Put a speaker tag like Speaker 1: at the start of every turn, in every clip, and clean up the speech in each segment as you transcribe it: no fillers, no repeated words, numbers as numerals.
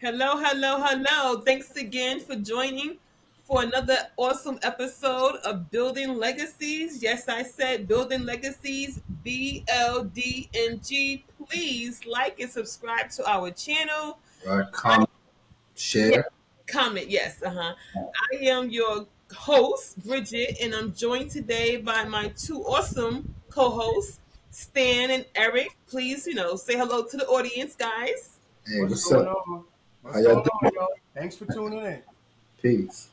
Speaker 1: Hello, hello, hello. Thanks again for joining for another awesome episode of Building Legacies. Yes, I said Building Legacies, BLDNG. Please like and subscribe to our channel.
Speaker 2: Right?
Speaker 1: I,
Speaker 2: Comment,
Speaker 1: yeah,
Speaker 2: share.
Speaker 1: comment, yes. I am your host, Bridget, and I'm joined today by my two awesome co hosts, Stan and Eric. Please, say hello to the audience, guys.
Speaker 2: Hey,
Speaker 3: What's
Speaker 2: what's
Speaker 3: going
Speaker 2: up?
Speaker 3: on?
Speaker 2: How
Speaker 3: What's
Speaker 2: y'all
Speaker 3: going on,
Speaker 2: doing?
Speaker 3: y'all? Thanks for tuning in.
Speaker 2: Peace.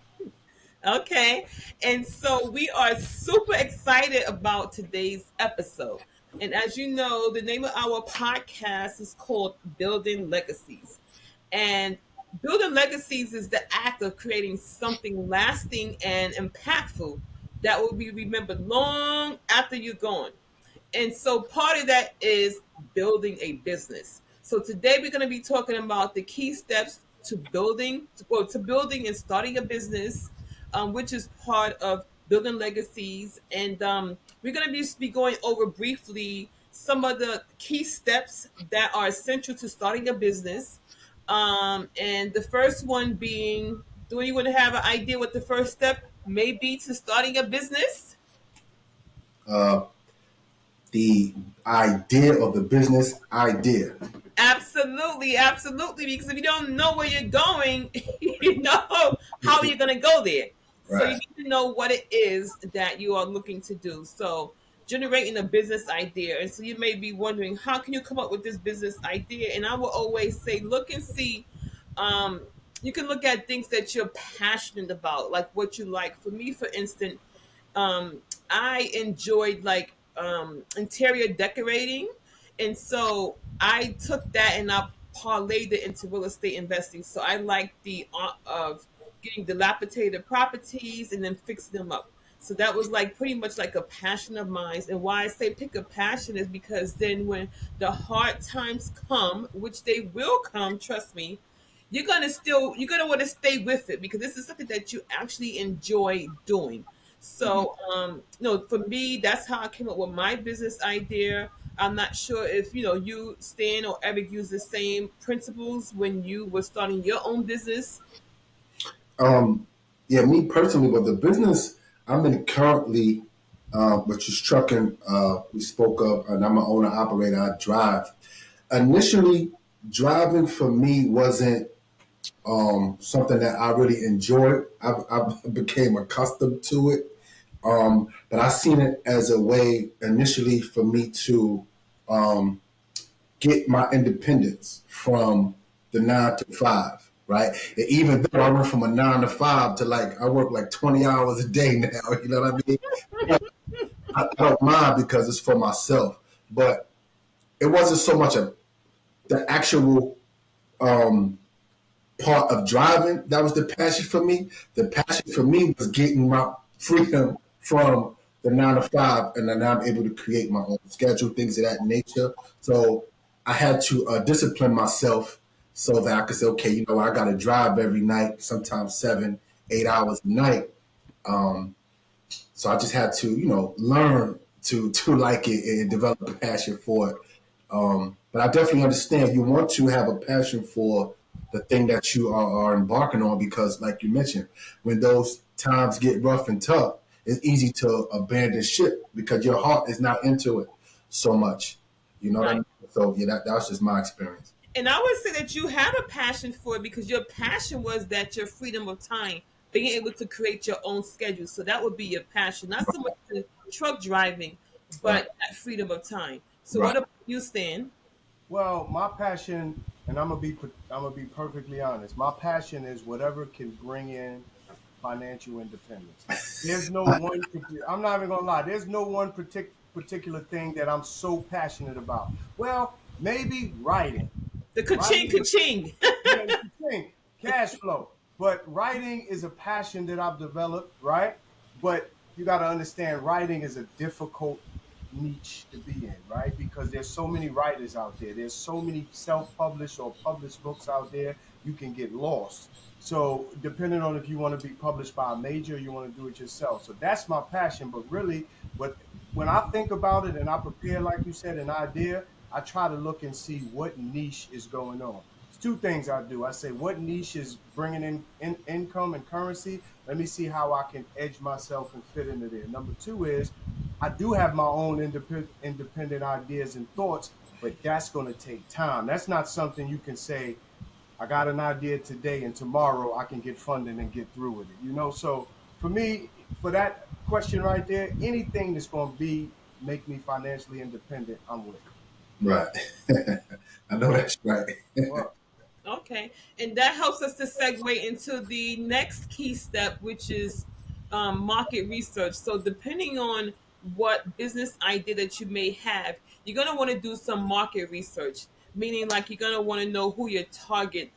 Speaker 1: Okay. And so we are super excited about today's episode. And as you know, the name of our podcast is called Building Legacies. And building legacies is the act of creating something lasting and impactful that will be remembered long after you're gone. And so part of that is building a business. So today we're going to be talking about the key steps to building and starting a business, which is part of building legacies. And we're going to be going over briefly some of the key steps that are essential to starting a business. And the first one being, do anyone have an idea what the first step may be to starting a business?
Speaker 2: Uh, the idea of the business idea.
Speaker 1: Absolutely, absolutely. Because if you don't know where you're going, you know how you're going to go there. So you
Speaker 2: Right.
Speaker 1: need to know what it is that you are looking to do. So generating a business idea. And so you may be wondering, how can you come up with this business idea? And I will always say, look and see. Um, you can look at things that you're passionate about, like what you like. For me, for instance, I enjoyed like interior decorating, and so I took that and I parlayed it into real estate investing. So I like the art of getting dilapidated properties and then fixing them up. So that was like pretty much like a passion of mine. And why I say pick a passion is because then when the hard times come, which they will come, trust me, you're gonna want to stay with it because this is something that you actually enjoy doing.
Speaker 2: Mhm.
Speaker 1: So, for me, that's how I came up with my business idea. I'm not sure if you, Stan or Eric, use the same principles when you were starting your own business.
Speaker 2: Um, yeah, me personally, but the business I'm in currently, which is trucking, we spoke of, and I'm an owner operator. I drive. Initially, driving for me wasn't something that I really enjoyed. I became accustomed to it. But I seen it as a way initially for me to um, get my independence from the 9 to 5, right? And even though I went from a 9 to 5 to like I work like 20 hours a day now, you know what I mean? But I don't mind because it's for myself. But it wasn't so much the actual um, part of driving that was the passion for me. The passion for me was getting my freedom from the 9 to 5, and then I'm able to create my own schedule, things of that nature. So I had to discipline myself so that I could say, okay, I got to drive every night, sometimes 7, 8 hours a night. Um, so I just had to, learn to like it and develop a passion for it. But I definitely understand you want to have a passion for the thing that you are embarking on because, like you mentioned, when those times get rough and tough, it's easy to abandon ship because your heart is not into it so much. You know what I
Speaker 1: Right.
Speaker 2: mean? So yeah, that was just my experience.
Speaker 1: And I would say that you had a passion for it because your passion was that your freedom of time, being able to create your own schedule. So that would be your passion, not so much the truck driving,
Speaker 2: Right,
Speaker 1: but that freedom of time. So
Speaker 2: right.
Speaker 1: what about you, Stan?
Speaker 3: Well, my passion, and I'm gonna be perfectly honest. My passion is whatever can bring in financial independence. There's no one. I'm not even gonna lie. There's no one particular thing that I'm so passionate about. Well, maybe writing.
Speaker 1: The ka-ching,
Speaker 3: Writing
Speaker 1: ka-ching.
Speaker 3: Yeah, it's the thing, cash flow. But writing is a passion that I've developed, right? But you got to understand, writing is a difficult niche to be in, right? Because there's so many writers out there. There's so many self-published or published books out there. You can get lost. So depending on if you want to be published by a major, or you want to do it yourself. So that's my passion. But really, what when I think about it and I prepare, like you said, an idea, I try to look and see what niche is going on. two things I do. I say, what niche is bringing in income and currency? Let me see how I can edge myself and fit into there. Number two is I do have my own independent ideas and thoughts, but that's going to take time. That's not something you can say, I got an idea today and tomorrow I can get funding and get through with it. So for me, for that question right there, anything that's going to be make me financially independent, I'm with.
Speaker 2: Right. I know that's right.
Speaker 3: Well,
Speaker 1: Okay, and that helps us to segue into the next key step, which is market research. So, depending on what business idea that you may have, you're going to want to do some market research, meaning like you're going to want to know who your target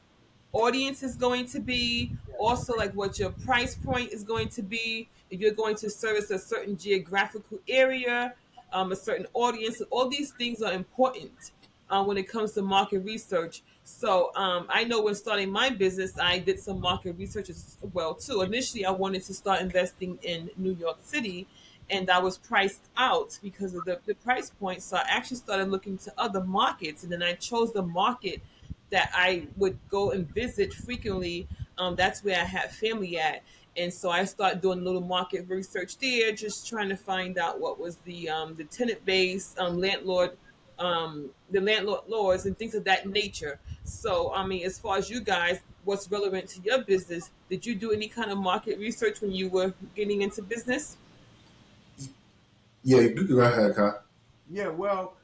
Speaker 1: audience is going to be,
Speaker 3: yes.
Speaker 1: also like what your price point is going to be, if you're going to service a certain geographical area, a certain audience. All these things are important when it comes to market research. So I know when starting my business, I did some market research as well too. Initially, I wanted to start investing in New York City, and I was priced out because of the price point. So I actually started looking to other markets, and then I chose the market that I would go and visit frequently. That's where I had family at. And so I started doing a little market research there, just trying to find out what was the tenant base, the landlord laws and things of that nature. So I mean, as far as you guys, what's relevant to your business? Did you do any kind of market research when you were getting into business?
Speaker 2: Yeah, you can go ahead, Kyle.
Speaker 3: Yeah, well,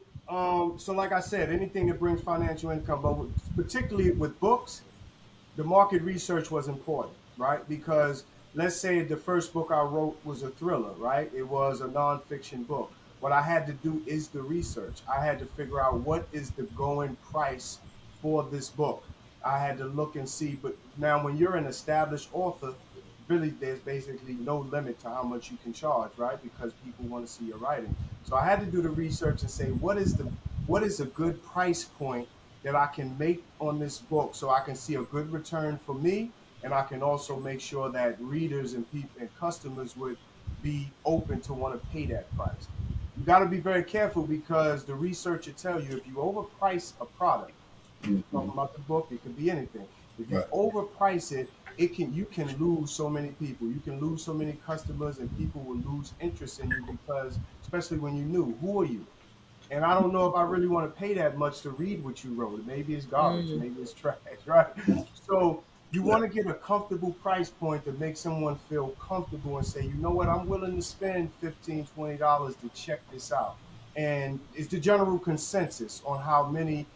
Speaker 3: so like I said, anything that brings financial income, but particularly with books, the market research was important, right? Because let's say the first book I wrote was a thriller, right? It was a nonfiction book. What I had to do is the research. I had to figure out what is the going price for this book. I had to look and see. But now, when you're an established author, really there's basically no limit to how much you can charge, right? Because people want to see your writing. So I had to do the research and say, what is a good price point that I can make on this book so I can see a good return for me, and I can also make sure that readers and people and customers would be open to want to pay that price. You got to be very careful because the research will tell you if you overprice a product,
Speaker 2: Mm-hmm.
Speaker 3: talking about the book, it could be anything. If you
Speaker 2: Right.
Speaker 3: overprice it, you can lose so many people. You can lose so many customers, and people will lose interest in you because, especially when you new, who are you? And I don't know if I really want to pay that much to read what you wrote. Maybe it's garbage,
Speaker 1: Mm.
Speaker 3: maybe it's trash, right? So you
Speaker 2: Yeah.
Speaker 3: want to get a comfortable price point to make someone feel comfortable and say, you know what, I'm willing to spend $15, $20 to check this out. And it's the general consensus on how many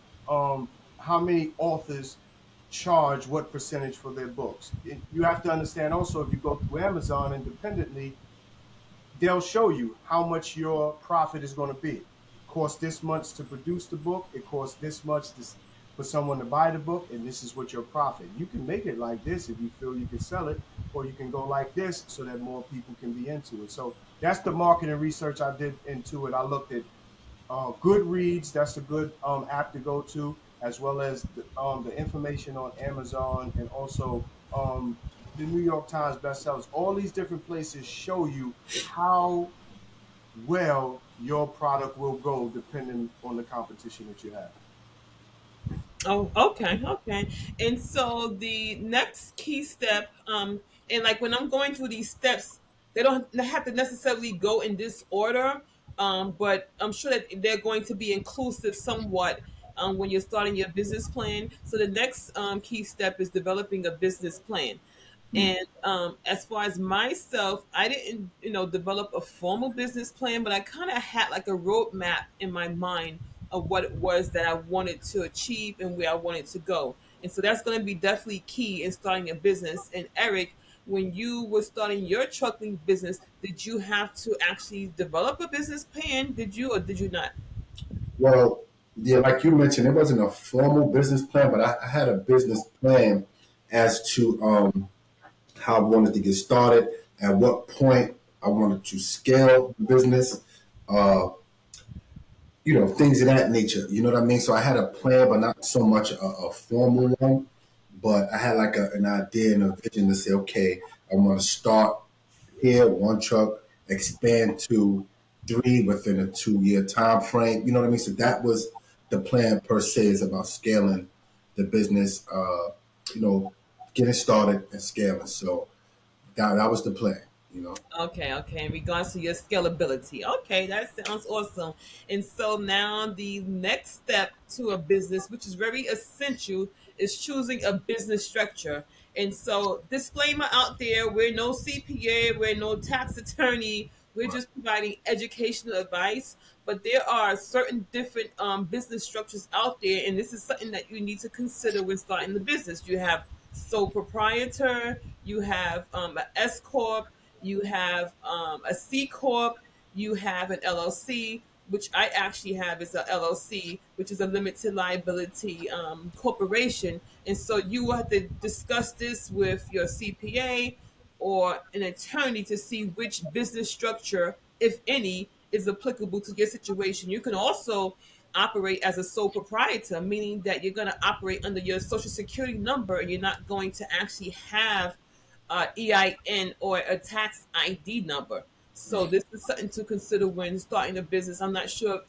Speaker 3: authors charge what percentage for their books. You have to understand also, if you go through Amazon independently, they'll show you how much your profit is going to be. It costs this much to produce the book. It costs this much for someone to buy the book, and this is what your profit. You can make it like this if you feel you can sell it, or you can go like this so that more people can be into it. So that's the marketing research I did into it. I looked at Goodreads. That's a good app to go to, as well as the information on Amazon, and also the New York Times bestsellers. All these different places show you how well your product will go depending on the competition that you have.
Speaker 1: Oh, okay, okay. And so the next key step, and like when I'm going through these steps, they don't have to necessarily go in this order, but I'm sure that they're going to be inclusive somewhat when you're starting your business plan. So the next key step is developing a business plan.
Speaker 2: Mm.
Speaker 1: And as far as myself, I didn't, develop a formal business plan, but I kind of had like a roadmap in my mind of what it was that I wanted to achieve and where I wanted to go. And so that's going to be definitely key in starting a business. And Eric, when you were starting your trucking business, did you have to actually develop a business plan? Did you or did you not?
Speaker 2: Well, yeah, like you mentioned, it wasn't a formal business plan, but I had a business plan as to how I wanted to get started, at what point I wanted to scale the business, uh, things of that nature. You know what I mean? So I had a plan, but not so much a formal one. But I had like an idea and a vision to say, okay, I want to start here, one truck, expand to three within a 2 year time frame. You know what I mean? So that was the plan per se, is about scaling the business, getting started and scaling. So that was the plan, you know.
Speaker 1: Okay, okay. In regards to your scalability. Okay, that sounds awesome. And so now the next step to a business, which is very essential, is choosing a business structure. And so, disclaimer out there, we're no CPA, we're no tax attorney, we're
Speaker 2: Right.
Speaker 1: just providing educational advice. But there are certain different business structures out there, and this is something that you need to consider when starting the business. You have sole proprietor, you have an S corp, you have a C corp, you have an LLC, which I actually have is a LLC, which is a limited liability corporation. And so you will have to discuss this with your CPA or an attorney to see which business structure, if any, is applicable to your situation. You can also operate as a sole proprietor, meaning that you're going to operate under your social security number and you're not going to actually have EIN or a tax ID number. So this is something to consider when starting a business. I'm not sure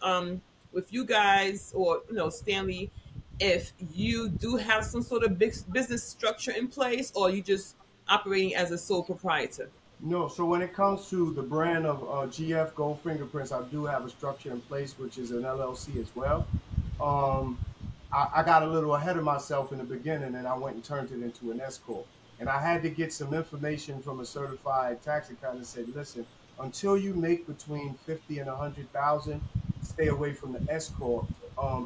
Speaker 1: with you guys or Stanley, if you do have some sort of big business structure in place, or you just operating as a sole proprietor.
Speaker 3: No, so when it comes to the brand of GF Gold Fingerprints, I do have a structure in place, which is an LLC as well. Um, I got a little ahead of myself in the beginning, and I went and turned it into an S corp. And I had to get some information from a certified tax accountant and said, listen, until you make between 50 and 100,000, stay away from the S corp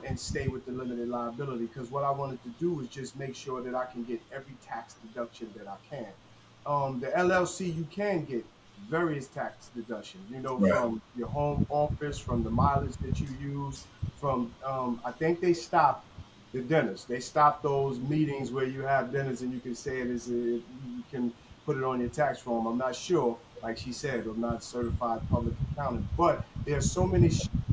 Speaker 3: and stay with the limited liability. Because what I wanted to do is just make sure that I can get every tax deduction that I can. The LLC, you can get various tax deductions,
Speaker 2: Right.
Speaker 3: from your home office, from the mileage that you use, from, I think they stopped the dinners. They stopped those meetings where you have dinners and you can say it as you can put it on your tax form. I'm not sure, like she said, I'm not a certified public accountant, but there's so many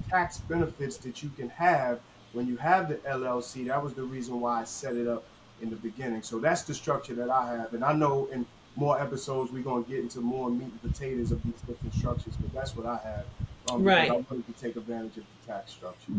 Speaker 3: tax benefits that you can have when you have the LLC. That was the reason why I set it up in the beginning. So that's the structure that I have. And I know in more episodes, we're going to get into more meat and potatoes of these different structures, but that's what I have because I
Speaker 1: Right.
Speaker 3: wanted to take advantage of the tax structure.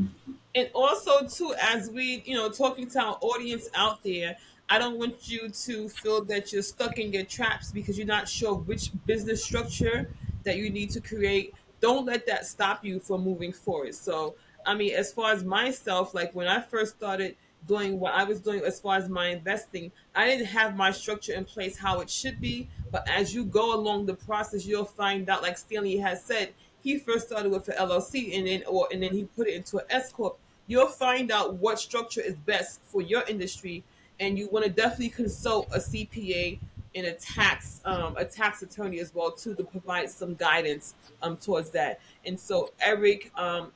Speaker 1: And also too, as we talking to our audience out there, I don't want you to feel that you're stuck in your traps because you're not sure which business structure that you need to create. Don't let that stop you from moving forward. So I mean, as far as myself, like when I first started doing what I was doing as far as my investing, I didn't have my structure in place how it should be. But as you go along the process, you'll find out, like Stanley has said, he first started with an LLC and then he put it into an S corp. You'll find out what structure is best for your industry, and you want to definitely consult a CPA and a tax attorney as well too, to provide some guidance towards that. And so, Eric,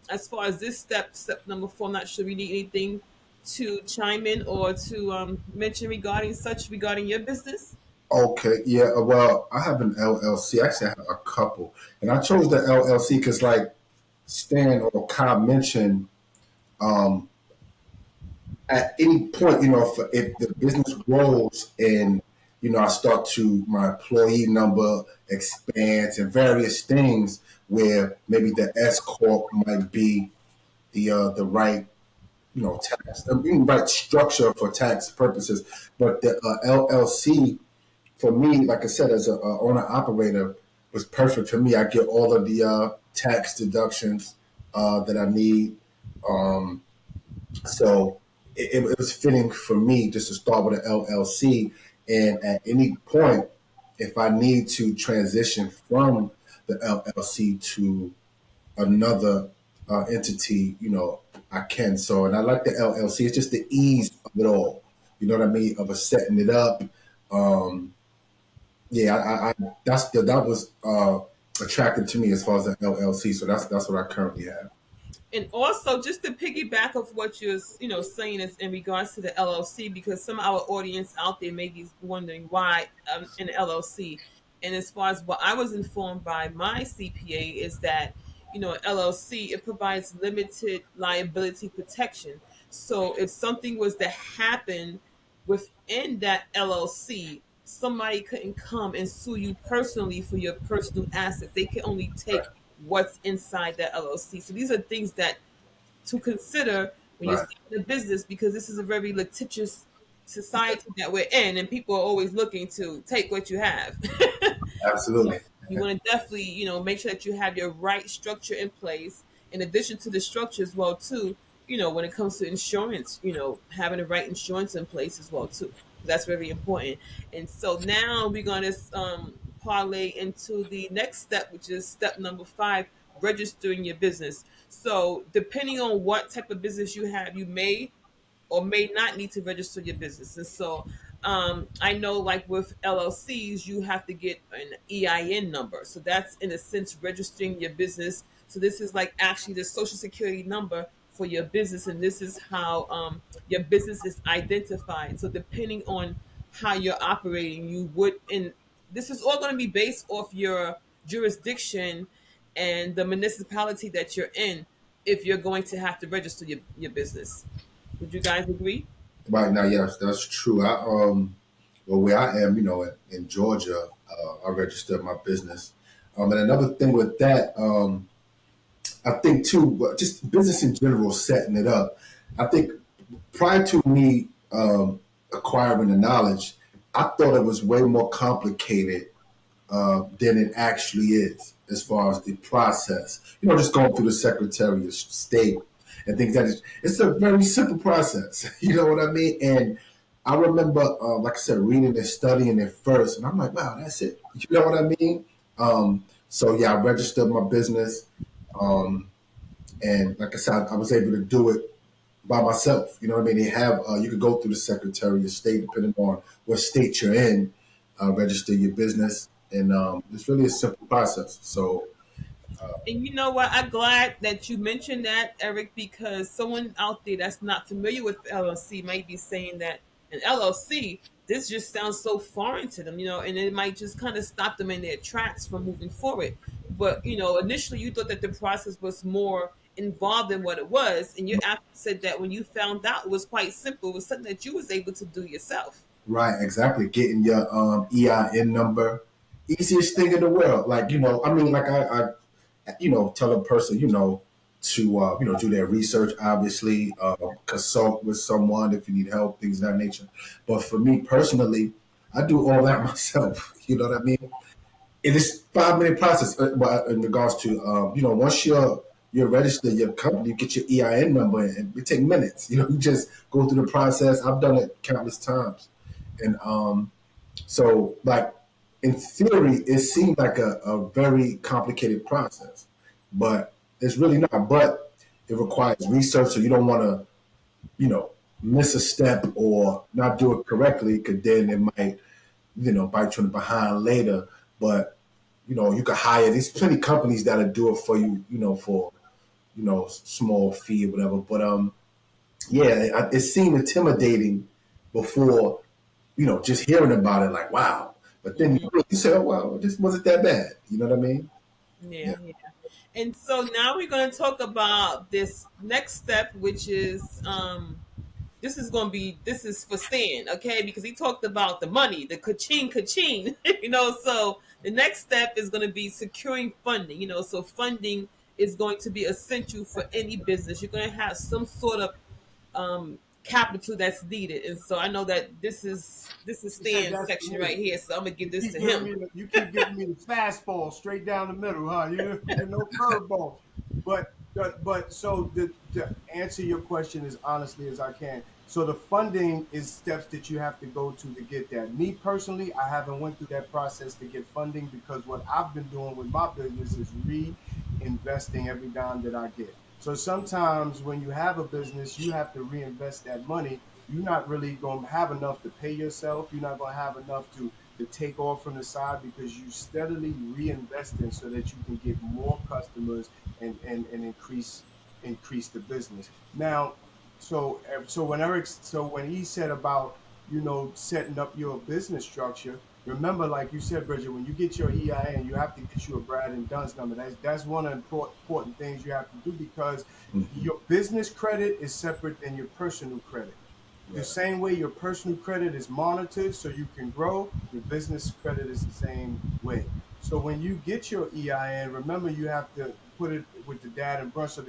Speaker 1: as far as this step number 4, I'm not sure we need anything to chime in or to mention regarding your business.
Speaker 2: Okay, yeah. Well, I have an LLC. Actually, I have a couple, and I chose the LLC because, like Stan or Kyle mentioned, um, at any point, if the business grows and I start to my employee number expands and various things where maybe the S corp might be the right tax right structure for tax purposes, but the LLC for me, like I said, as a owner operator, was perfect for me. I get all of the tax deductions that I need. Um, so it was fitting for me just to start with an LLC. And at any point, if I need to transition from the LLC to another entity, I can. So, and I like the LLC. It's just the ease of it all. You know what I mean? Of a setting it up. Um, yeah, that was attractive to me as far as the LLC. So that's what I currently have.
Speaker 1: And also, just to piggyback of what you're saying is in regards to the LLC, because some of our audience out there may be wondering why an LLC. And as far as what I was informed by my CPA is that LLC, it provides limited liability protection. So if something was to happen within that LLC, somebody couldn't come and sue you personally for your personal assets. They can only
Speaker 2: Right.
Speaker 1: take what's inside that LLC. So these are things that to consider when you're
Speaker 2: Right.
Speaker 1: starting a business, because this is a very litigious society that we're in, and people are always looking to take what you have.
Speaker 2: Absolutely.
Speaker 1: You want to definitely, make sure that you have your right structure in place. In addition to the structure as well, too, when it comes to insurance, having the right insurance in place as well, too. That's very important. And so now we're going to parlay into the next step, which is step number 5, registering your business. So depending on what type of business you have, you may or may not need to register your business. And so I know, like with LLCs, you have to get an EIN number. So that's, in a sense, registering your business. So this is like actually the social security number for your business. And this is how your business is identified. So depending on how you're operating, you would, and this is all going to be based off your jurisdiction and the municipality that you're in, if you're going to have to register your business. Would you guys agree?
Speaker 2: Right now, yes, that's true. Well, where I am, in Georgia, I registered my business. And another thing with that, I think too, but just business in general, setting it up. I think prior to me acquiring the knowledge, I thought it was way more complicated than it actually is, as far as the process. Just going through the Secretary of State and things that is, it's a very simple process. You know what I mean? And I remember, like I said, reading and studying it first, and I'm like, wow, that's it. You know what I mean? So yeah, I registered my business, and like I said, I was able to do it by myself. You know what I mean? They have you could go through the Secretary of State depending on what state you're in, register your business, and it's really a simple process. So
Speaker 1: And you know what? I'm glad that you mentioned that, Eric, because someone out there that's not familiar with LLC might be saying that an LLC, this just sounds so foreign to them, and it might just kind of stop them in their tracks from moving forward. But, initially you thought that the process was more involved than what it was. And you actually said that when you found out, it was quite simple. It was something that you was able to do yourself.
Speaker 2: right, exactly, getting your EIN number, easiest thing in the world. Like I mean, like I tell a person, to do their research, obviously, consult with someone if you need help, things of that nature. But for me personally, I do all that myself. You know what I mean? It is 5 minute process. But in regards to once you're registered your company, you get your EIN number, and it take minutes. You just go through the process. I've done it countless times, and so like in theory, it seemed like a very complicated process, but it's really not. But it requires research, so you don't want to miss a step or not do it correctly, because then it might bite you in the behind later. But you could hire. There's plenty of companies that'll do it for you, for small fee or whatever. But yeah, it seemed intimidating before, just hearing about it, like wow. But then
Speaker 1: Hmm.
Speaker 2: you say, oh wow, this wasn't that bad. You know what I mean? Yeah.
Speaker 1: Yeah, yeah. And so now we're going to talk about this next step, which is this is for Stan, okay? Because he talked about the money, the kaching kaching, So the next step is going to be securing funding, So funding is going to be essential for any business. You're going to have some sort of capital that's needed, and so I know that this is
Speaker 3: You said
Speaker 1: Stan's
Speaker 3: that's
Speaker 1: section
Speaker 3: me.
Speaker 1: right here. So I'm gonna give
Speaker 3: You
Speaker 1: this
Speaker 3: keep
Speaker 1: to
Speaker 3: giving
Speaker 1: him.
Speaker 3: me the fastball straight down the middle, huh? You're no curveball. But so to answer your question as honestly as I can. So the funding is steps that you have to go to get that. Me personally, I haven't went through that process to get funding, because what I've been doing with my business is reinvesting every dime that I get. So sometimes when you have a business, you have to reinvest that money. You're not really going to have enough to pay yourself. You're not going to have enough to take off from the side, because you steadily reinvesting so that you can get more customers and increase the business. Now, so when he said about setting up your business structure, remember, like you said, Bridget, when you get your EIN, you have to get you a Brad and Dunn's number. That's one of the important things you have to do, because
Speaker 2: Mhm.
Speaker 3: your business credit is separate than your personal credit. The
Speaker 2: Right.
Speaker 3: same way your personal credit is monitored so you can grow, your business credit is the same way. So when you get your EIN, remember you have to put it with the dad and brush. So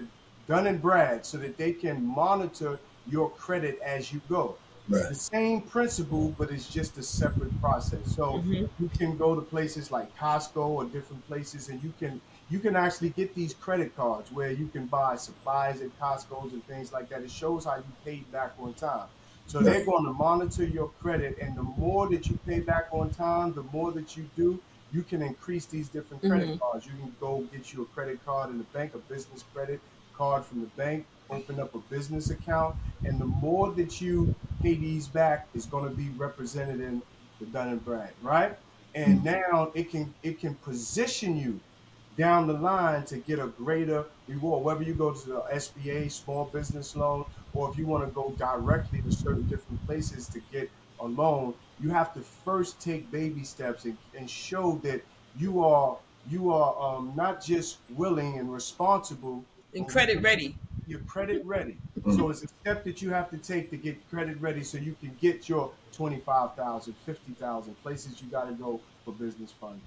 Speaker 3: Dun and Brad, so that they can monitor your credit as you go. It's
Speaker 2: Right.
Speaker 3: the same principle, but it's just a separate process. So
Speaker 1: Hmm.
Speaker 3: you can go to places like Costco or different places, and you can actually get these credit cards where you can buy supplies at Costco's and things like that. It shows how you paid back on time. So
Speaker 2: Right.
Speaker 3: they're going to monitor your credit, and the more that you pay back on time, the more that you do, you can increase these different credit
Speaker 1: Hmm.
Speaker 3: cards. You can go get you a credit card in the bank, a business credit card from the bank, open up a business account, and the more that you pay these back is going to be represented in the Dun and Brad, right? And
Speaker 2: Mm.
Speaker 3: now it can position you down the line to get a greater reward, whether you go to the SBA, small business loan, or if you want to go directly to certain different places to get a loan. You have to first take baby steps and show that you are not just willing and responsible,
Speaker 1: And
Speaker 3: but we
Speaker 1: credit
Speaker 3: can
Speaker 1: ready.
Speaker 3: you're credit ready.
Speaker 2: Mm.
Speaker 3: So it's a step that you have to take to get credit ready so you can get your 25,000, 50,000 places you got to go for business funding.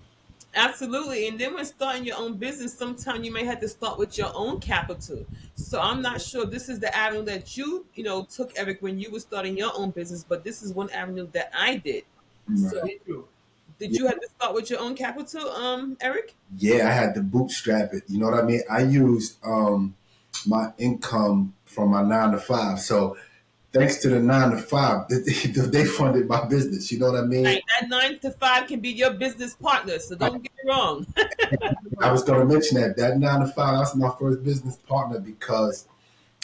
Speaker 1: Absolutely. And then when starting your own business, sometimes you may have to start with your own capital. So I'm not sure this is the avenue that took, Eric, when you were starting your own business, but this is one avenue that I did. So
Speaker 2: Right.
Speaker 3: Me too.
Speaker 1: did
Speaker 2: Yeah.
Speaker 1: you have to start with your own capital, Eric?
Speaker 2: Yeah, I had to bootstrap it. You know what I mean? I used my income from my 9 to 5. So thanks to the 9 to 5, they funded my business. You know what I mean?
Speaker 1: Right. That 9 to 5 can be your business partner. So
Speaker 2: I,
Speaker 1: don't get me wrong.
Speaker 2: I was going to mention that 9 to 5. That's my first business partner because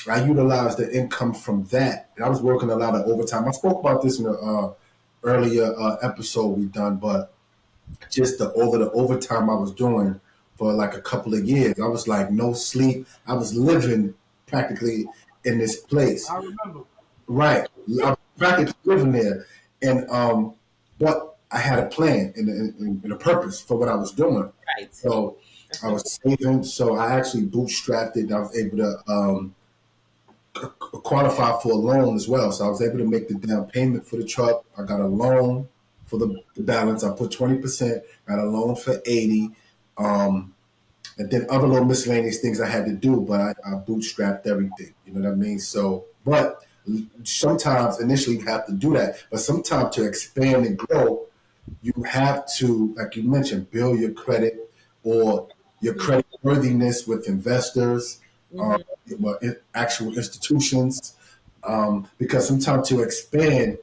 Speaker 2: I utilized the income from that, and I was working a lot of overtime. I spoke about this in the earlier episode we done, but just the overtime I was doing for like a couple of years, I was like no sleep. I was living practically in this place,
Speaker 3: I remember.
Speaker 2: right? I was practically living there, and but I had a plan and a purpose for what I was doing.
Speaker 1: Right.
Speaker 2: So
Speaker 1: That's
Speaker 2: I
Speaker 1: important.
Speaker 2: was saving, so I actually bootstrapped it. I was able to qualify for a loan as well. So I was able to make the down payment for the truck. I got a loan for the balance. I put 20%, got a loan for 80. Um, and then other little miscellaneous things I had to do, but I bootstrapped everything. You know what I mean? So, but sometimes initially you have to do that, but sometimes to expand and grow, you have to, like you mentioned, build your credit or your credit worthiness with investors, um,
Speaker 1: Hmm.
Speaker 2: well, actual institutions, because sometimes to expand,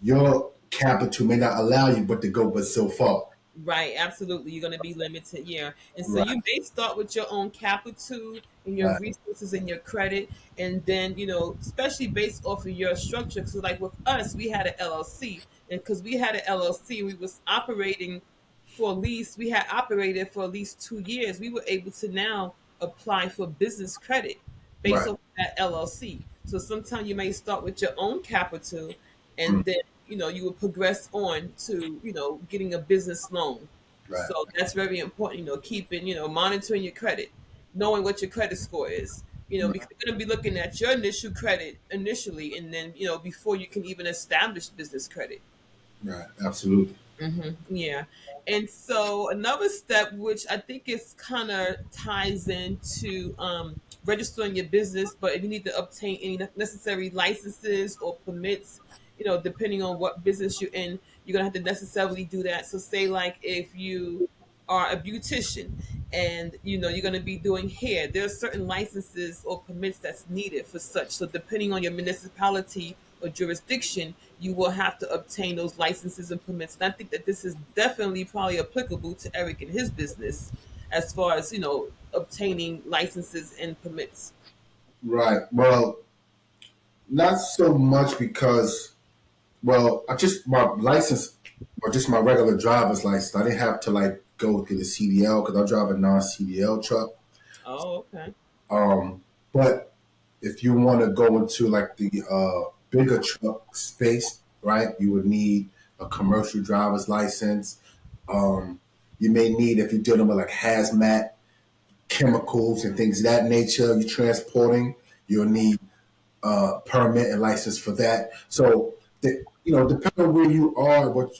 Speaker 2: your capital may not allow you but to go but so far.
Speaker 1: Right, absolutely. You're going to be limited, yeah. And so
Speaker 2: Right,
Speaker 1: you may start with your own capital and your
Speaker 2: right,
Speaker 1: resources and your credit, and then especially based off of your structure. So, like with us, we had an LLC, and because we had an LLC, we was operating for at least we had operated for at least 2 years. We were able to now apply for business credit based
Speaker 2: right,
Speaker 1: off that LLC. So sometimes you may start with your own capital,
Speaker 2: mm,
Speaker 1: and then you will progress on to getting a business loan.
Speaker 2: right,
Speaker 1: So that's very important, keeping monitoring your credit, knowing what your credit score is, because
Speaker 2: right,
Speaker 1: they're going to be looking at your initial credit initially, and then before you can even establish business credit.
Speaker 2: right, absolutely.
Speaker 1: Yeah. And so another step, which I think is kind of ties into registering your business, but if you need to obtain any necessary licenses or permits, depending on what business you're in, you're going to have to necessarily do that. So, say, like, if you are a beautician and you're going to be doing hair, there are certain licenses or permits that's needed for such. So depending on your municipality or jurisdiction, you will have to obtain those licenses and permits. And I think that this is definitely probably applicable to Eric and his business as far as obtaining licenses and permits.
Speaker 2: Right. Well, not so much because, well, I just my license or just my regular driver's license. I didn't have to like go to the CDL because I drive a non-CDL truck.
Speaker 1: Oh, okay.
Speaker 2: But if you want to go into like the bigger truck space, right, you would need a commercial driver's license. Um, you may need, if you're dealing with like hazmat, chemicals and things of that nature, you're transporting, you'll need permit and license for that. So, depending on where you are, what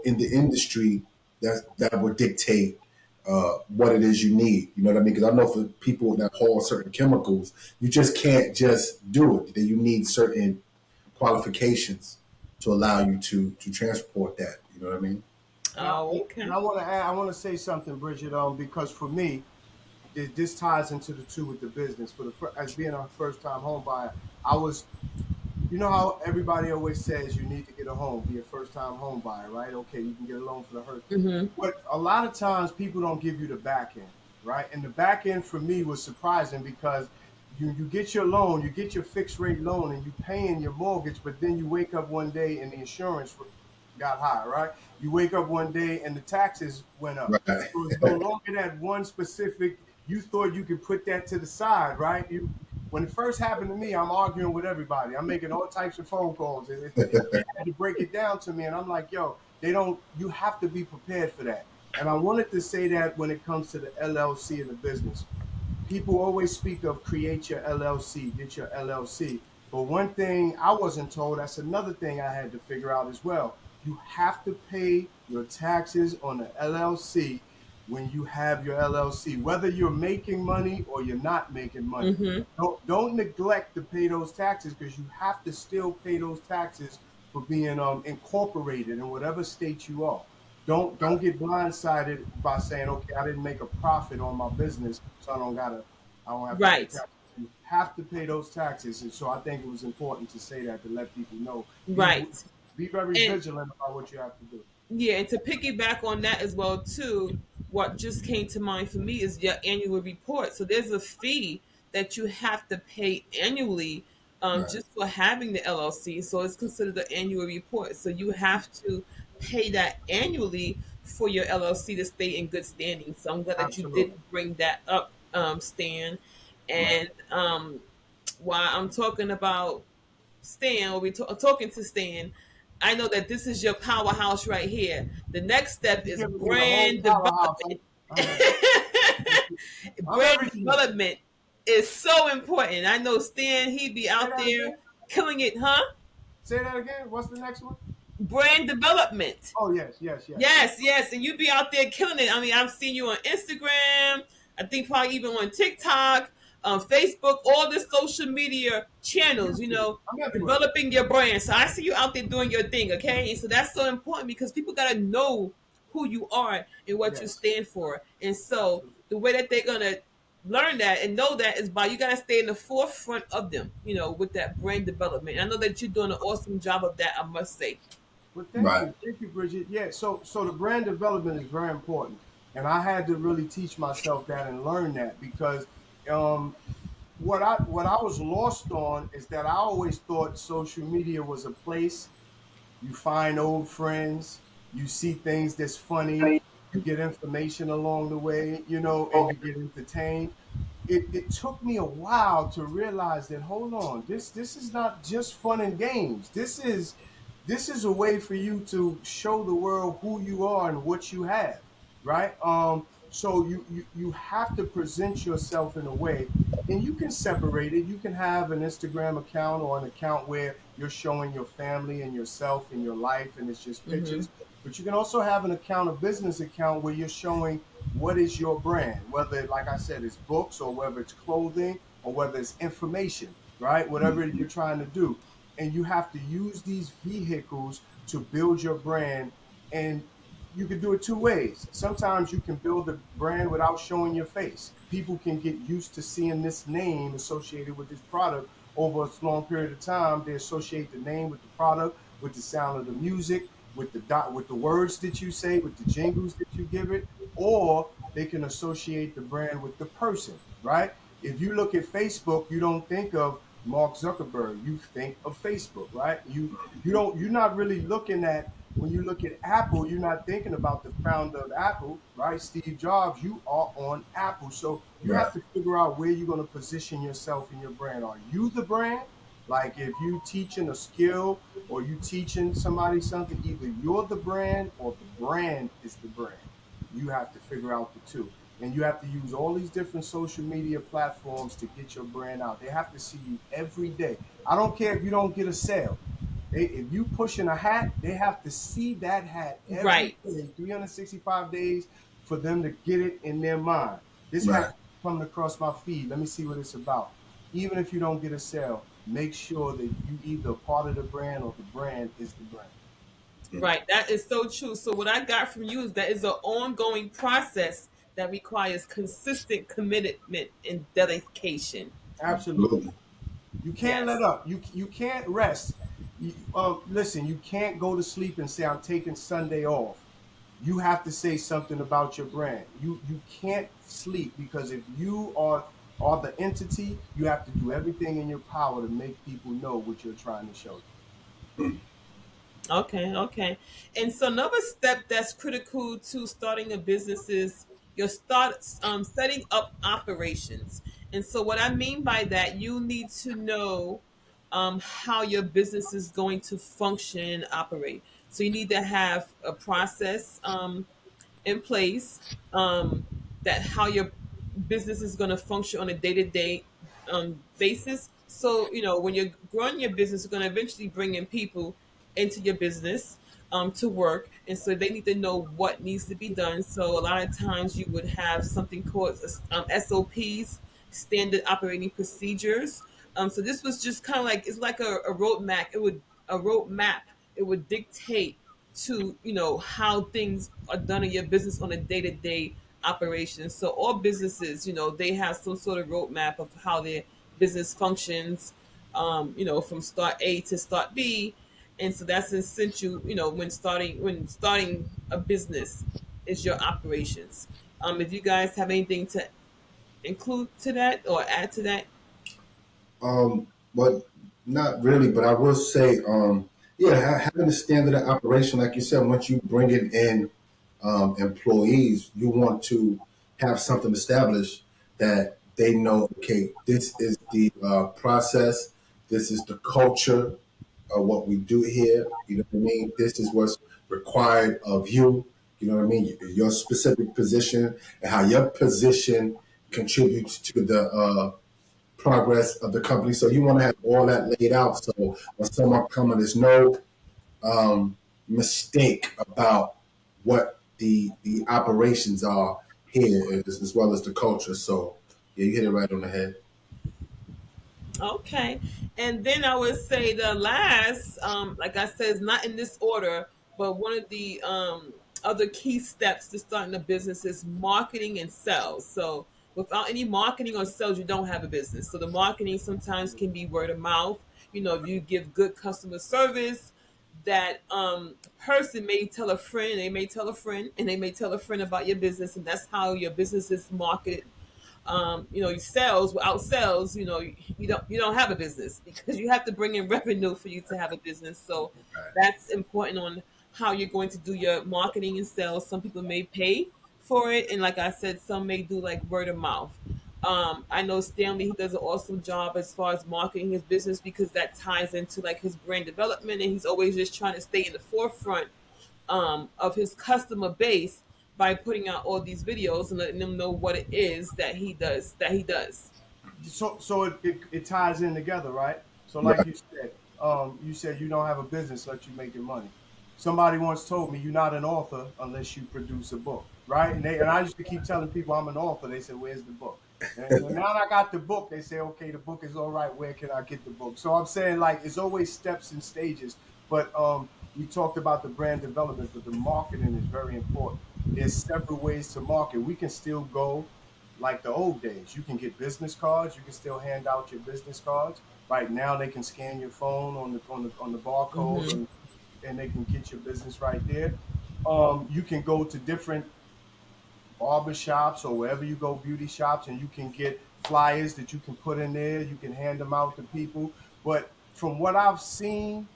Speaker 2: in the industry, that would dictate. what it is you need. You know what I mean? Because I know for people that haul certain chemicals, you just can't just do it. That you need certain qualifications to allow you to transport that. You know what I mean?
Speaker 3: And I,
Speaker 1: Oh,
Speaker 3: and
Speaker 1: okay.
Speaker 3: I want to add, I want to say something, Bridget, because for me, this ties into the two with the business. As being a first time home buyer, I was, you know how everybody always says you need to get a home, be a first time home buyer, right? Okay, you can get a loan for the hurt.
Speaker 1: Mm-hmm.
Speaker 3: But a lot of times people don't give you the back end, right? And the back end for me was surprising because you get your loan, you get your fixed rate loan, and you paying your mortgage, but then you wake up one day and the insurance got high, right? You wake up one day and the taxes went up.
Speaker 2: Right.
Speaker 3: So it's no longer that one specific. You thought you could put that to the side, right? You When it first happened to me, I'm arguing with everybody. I'm making all types of phone calls, and they had to break it down to me. And I'm like, yo, they don't. You have to be prepared for that. And I wanted to say that when it comes to the LLC in the business, people always speak of create your LLC, get your LLC. But one thing I wasn't told, that's another thing I had to figure out as well. You have to pay your taxes on the LLC when you have your LLC, whether you're making money or you're not making money.
Speaker 1: Mm-hmm.
Speaker 3: Don't neglect to pay those taxes because you have to still pay those taxes for being incorporated in whatever state you are. Don't get blindsided by saying, okay, I didn't make a profit on my business, so I don't have to pay
Speaker 1: Right.
Speaker 3: taxes. You have to pay those taxes. And so I think it was important to say that to let people know. Be
Speaker 1: Right.
Speaker 3: be very
Speaker 1: And
Speaker 3: vigilant about what you have to do.
Speaker 1: yeah, and to piggyback on that as well too, what just came to mind for me is your annual report. So there's a fee that you have to pay annually,
Speaker 2: Right.
Speaker 1: just for having the LLC. So it's considered an annual report. So you have to pay that annually for your LLC to stay in good standing. So I'm glad that you did
Speaker 3: Absolutely.
Speaker 1: bring that up, Stan.
Speaker 3: Right.
Speaker 1: And while I'm talking about Stan, or talking to Stan, I know that this is your powerhouse right here. The next step
Speaker 3: You're
Speaker 1: is
Speaker 3: giving me the whole
Speaker 1: brand
Speaker 3: powerhouse.
Speaker 1: development.
Speaker 3: I'm
Speaker 1: Brand
Speaker 3: everything.
Speaker 1: development is so important. I know Stan, he be
Speaker 3: Say
Speaker 1: out
Speaker 3: that
Speaker 1: there
Speaker 3: again.
Speaker 1: killing it, huh?
Speaker 3: Say that again. What's the next one?
Speaker 1: Brand development.
Speaker 3: Oh, yes, yes, yes, yes.
Speaker 1: Yes, yes, and you be out there killing it. I mean, I've seen you on Instagram. I think probably even on TikTok, Facebook, all the social media channels.
Speaker 3: I'm everywhere.
Speaker 1: Developing your brand. So I see you out there doing your thing. Okay, and so that's so important because people gotta know who you are and what you
Speaker 3: Yes,
Speaker 1: stand for. And so
Speaker 3: absolutely.
Speaker 1: the way that they're gonna learn that and know that is by you gotta stay in the forefront of them. With that brand development. I know that you're doing an awesome job of that. I must say.
Speaker 3: Well,
Speaker 2: Right.
Speaker 3: thank you, Bridget. Yeah, so the brand development is very important, and I had to really teach myself that and learn that because um, what I was lost on is that I always thought social media was a place you find old friends, you see things that's funny, you get information along the way, and you get entertained. It took me a while to realize that hold on, this is not just fun and games. This is a way for you to show the world who you are and what you have, right? So you have to present yourself in a way, and you can separate it. You can have an Instagram account or an account where you're showing your family and yourself and your life, and it's just
Speaker 1: Mm-hmm.
Speaker 3: pictures. But you can also have an account, a business account, where you're showing what is your brand, whether, like I said, it's books or whether it's clothing or whether it's information, right? Whatever you're trying to do. And you have to use these vehicles to build your brand. And you can do it two ways. Sometimes you can build a brand without showing your face. People can get used to seeing this name associated with this product over a long period of time. They associate the name with the product, with the sound of the music, with the words that you say, with the jingles that you give it, or they can associate the brand with the person, right? If you look at Facebook, you don't think of Mark Zuckerberg, you think of Facebook, right? You're not really looking at when you look at Apple, you're not thinking about the founder of Apple, right? Steve Jobs, you are on Apple. So you have
Speaker 2: Right.
Speaker 3: to figure out where you're going to position yourself in your brand. Are you the brand? Like if you teaching a skill or you teaching somebody something, either you're the brand or the brand is the brand. You have to figure out the two. And you have to use all these different social media platforms to get your brand out. They have to see you every day. I don't care if you don't get a sale. If you pushing a hat, they have to see that hat every
Speaker 1: Right.
Speaker 3: day, 365 days, for them to get it in their mind. This
Speaker 2: Right.
Speaker 3: hat coming across my feed. Let me see what it's about. Even if you don't get a sale, make sure that you either part of the brand or the brand is the brand.
Speaker 1: Right. That is so true. So what I got from you is that is an ongoing process that requires consistent commitment and dedication.
Speaker 3: Absolutely.
Speaker 2: Absolutely.
Speaker 3: You can't let
Speaker 1: Yes.
Speaker 3: up. You can't rest. Listen, you can't go to sleep and say I'm taking Sunday off. You have to say something about your brand. You can't sleep because if you are the entity, you have to do everything in your power to make people know what you're trying to show
Speaker 1: Okay, okay. And so another step that's critical to starting a business is your start setting up operations. And so what I mean by that, you need to know how your business is going to function and operate. So you need to have a process in place, that how your business is going to function on a day-to-day basis. So when you're growing your business, you're going to eventually bring in people into your business to work, and so they need to know what needs to be done. So a lot of times you would have something called SOPs, standard operating procedures. So this was just kind of like, it's like a roadmap. A roadmap. It would dictate to how things are done in your business on a day-to-day operation. So all businesses, they have some sort of roadmap of how their business functions, from start A to start B. And so that's essential, when starting a business is your operations. If you guys have anything to include to that or add to that.
Speaker 2: But not really. But I will say, yeah, having a standard of operation, like you said, once you bring it in employees, you want to have something established that they know. Okay, this is the process. This is the culture of what we do here. You know what I mean? This is what's required of you. You know what I mean? Your specific position and how your position contributes to the progress of the company. So you want to have all that laid out. So when someone comes, there's no mistake about what the operations are here, as well as the culture. So yeah, you hit it right on the head.
Speaker 1: Okay. And then I would say the last, like I said, is not in this order, but one of the other key steps to starting a business is marketing and sales. So without any marketing or sales, you don't have a business. So the marketing sometimes can be word of mouth. If you give good customer service, that person may tell a friend, they may tell a friend, and they may tell a friend about your business, and that's how your business is marketed. Sales, without sales, you don't have a business, because you have to bring in revenue for you to have a business. So that's important on how you're going to do your marketing and sales. Some people may pay for it, and like I said, some may do like word of mouth. I know Stanley, he does an awesome job as far as marketing his business, because that ties into like his brand development, and he's always just trying to stay in the forefront of his customer base by putting out all these videos and letting them know what it is that he does.
Speaker 3: it ties in together, right? So like
Speaker 2: Right.
Speaker 3: you said you don't have a business let you making money. Somebody once told me you're not an author unless you produce a book, right? And I used to keep telling people I'm an author. They said, "Where's the book?" And so now I got the book. They say, "Okay, the book is all right. Where can I get the book?" So I'm saying, like, it's always steps and stages. But we talked about the brand development, but the marketing is very important. There's several ways to market. We can still go like the old days. You can get business cards. You can still hand out your business cards. Right now, they can scan your phone on the barcode,
Speaker 1: Hmm.
Speaker 3: and they can get your business right there. You can go to different barber shops or wherever you go, beauty shops, and you can get flyers that you can put in there. You can hand them out to people. But from what I've seen,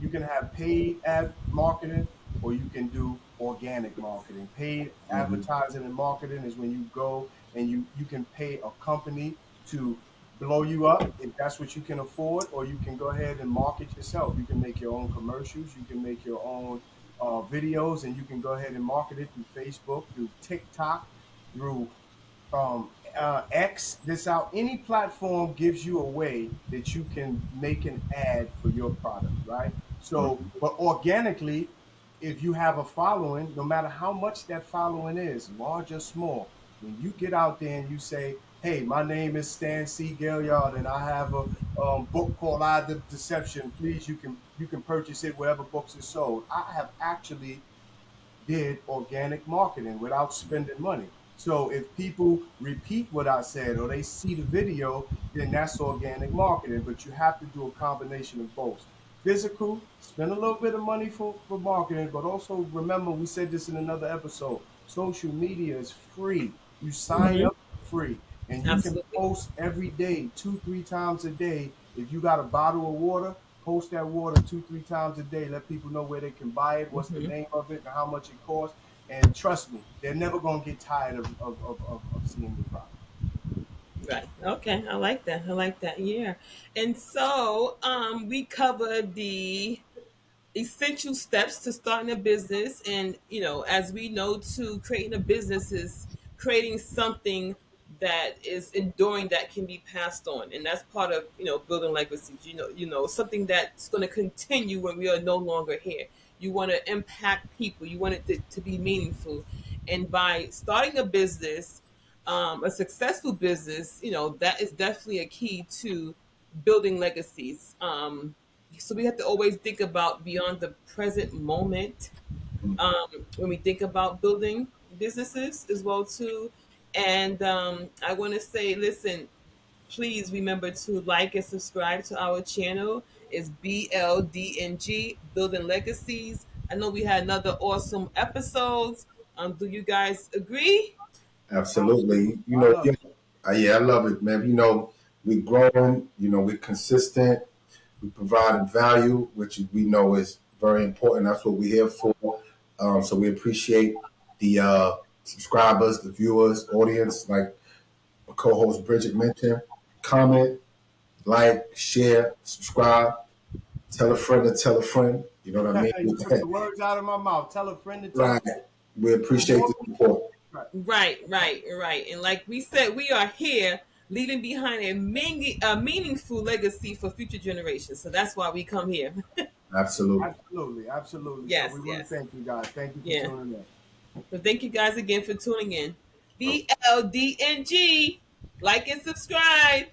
Speaker 3: you can have paid ad marketing or you can do organic marketing. Paid
Speaker 2: Hmm.
Speaker 3: advertising and marketing is when you go and you can pay a company to blow you up if that's what you can afford, or you can go ahead and market yourself. You can make your own commercials, you can make your own videos, and you can go ahead and market it through Facebook, through TikTok, through X. This out any platform gives you a way that you can make an ad for your product, right? So, but organically, if you have a following, no matter how much that following is, large or small, when you get out there and you say, "Hey, my name is Stan C. Gilliard, and I have a book called "I the Deception." Please, you can purchase it wherever books are sold. I have actually did organic marketing without spending money. So if people repeat what I said or they see the video, then that's organic marketing. But you have to do a combination of both. Physical, spend a little bit of money for marketing, but also remember, we said this in another episode, social media is free. You sign
Speaker 1: Hmm.
Speaker 3: up for free and you can
Speaker 1: Absolutely.
Speaker 3: post every day, 2, 3 times a day. If you got a bottle of water, post that water 2, 3 times a day. Let people know where they can buy it, what's the
Speaker 1: Hmm.
Speaker 3: name of it, and how much it costs. And trust me, they're never gonna get tired of seeing your product.
Speaker 1: Right. Okay. I like that. I like that. Yeah. And so we covered the essential steps to starting a business, and as we know, too, creating a business is creating something that is enduring, that can be passed on, and that's part of building legacies. Something that's going to continue when we are no longer here. You want to impact people, you want it to be meaningful, and by starting a business, a successful business, that is definitely a key to building legacies. So we have to always think about beyond the present moment, when we think about building businesses as well too. And I want to say, listen, please remember to like and subscribe to our channel. It's BLDNG, Building Legacies. I know we had another awesome episodes. Do you guys agree?
Speaker 2: Absolutely.
Speaker 3: I love
Speaker 2: Yeah,
Speaker 3: it.
Speaker 2: yeah, I love it, man. We're growing. We're consistent. We provide value, which we know is very important. That's what we're here for. So we appreciate the subscribers, the viewers, audience, like my co-host Bridget mentioned. Comment, like, share, subscribe, tell a friend to tell a friend. You know what I mean?
Speaker 3: You took the words out of my mouth. Tell a friend to tell a
Speaker 2: Right.
Speaker 3: friend.
Speaker 2: We
Speaker 3: The
Speaker 2: appreciate
Speaker 3: more
Speaker 2: the
Speaker 3: people,
Speaker 2: support.
Speaker 3: right.
Speaker 1: Right, right, right. And like we said, we are here leaving behind a meaningful legacy for future generations. So that's why we come here.
Speaker 2: Absolutely.
Speaker 3: Absolutely, absolutely. So
Speaker 1: Yes,
Speaker 3: we want to
Speaker 1: yes.
Speaker 3: thank you guys. Thank you for
Speaker 1: Yeah.
Speaker 3: tuning in.
Speaker 1: So thank you guys again for tuning in. BLDNG. Like and subscribe.